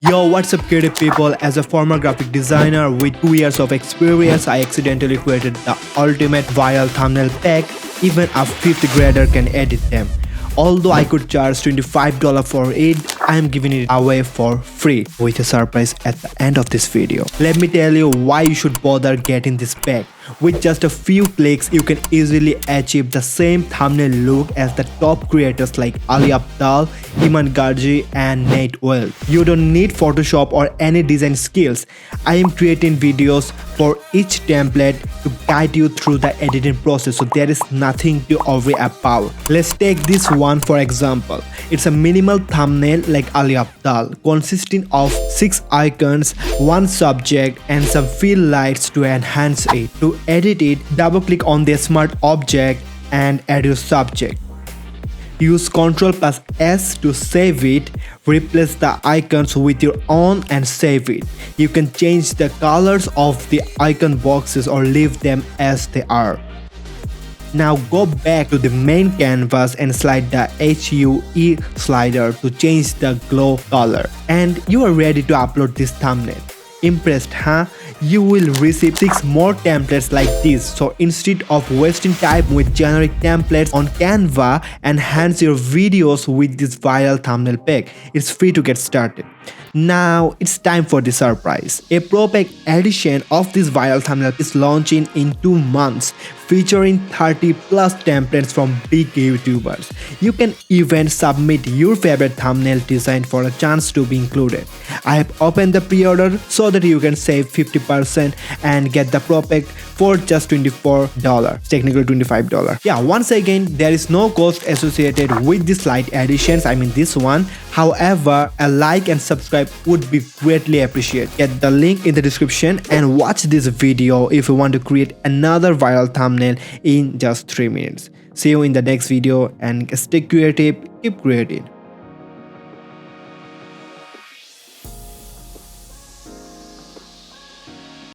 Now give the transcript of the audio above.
Yo, what's up creative people? As a former graphic designer with 2 years of experience, I accidentally created the ultimate viral thumbnail pack. Even a 5th grader can edit them. Although I could charge $25 for it, I am giving it away for free with a surprise at the end of this video. Let me tell you why you should bother getting this pack. With just a few clicks, you can easily achieve the same thumbnail look as the top creators like Ali Abdaal, Iman Garji and Nate Well. You don't need Photoshop or any design skills. I am creating videos for each template to guide you through the editing process, so there is nothing to worry about. Let's take this one for example. It's a minimal thumbnail like Ali Abdaal, consisting of 6 icons, 1 subject and some fill lights to enhance it. To edit it, double click on the smart object and add your subject. Use Ctrl+S to save it. Replace the icons with your own and save it. You can change the colors of the icon boxes or leave them as they are. Now go back to the main canvas and slide the HUE slider to change the glow color. And you are ready to upload this thumbnail. Impressed, huh? You will receive 6 more templates like this. So instead of wasting time with generic templates on Canva, enhance your videos with this viral thumbnail pack. It's free to get started. Now it's time for the surprise. A Pro Pack edition of this viral thumbnail is launching in 2 months, featuring 30+ templates from big YouTubers. You can even submit your favorite thumbnail design for a chance to be included. I have opened the pre-order so that you can save 50% and get the Pro Pack for just $24, technically $25. Yeah, once again, there is no cost associated with this light editions, I mean this one. However, a like and subscribe would be greatly appreciated. Get the link in the description and watch this video if you want to create another viral thumbnail in just 3 minutes. See you in the next video and stay creative, keep creating.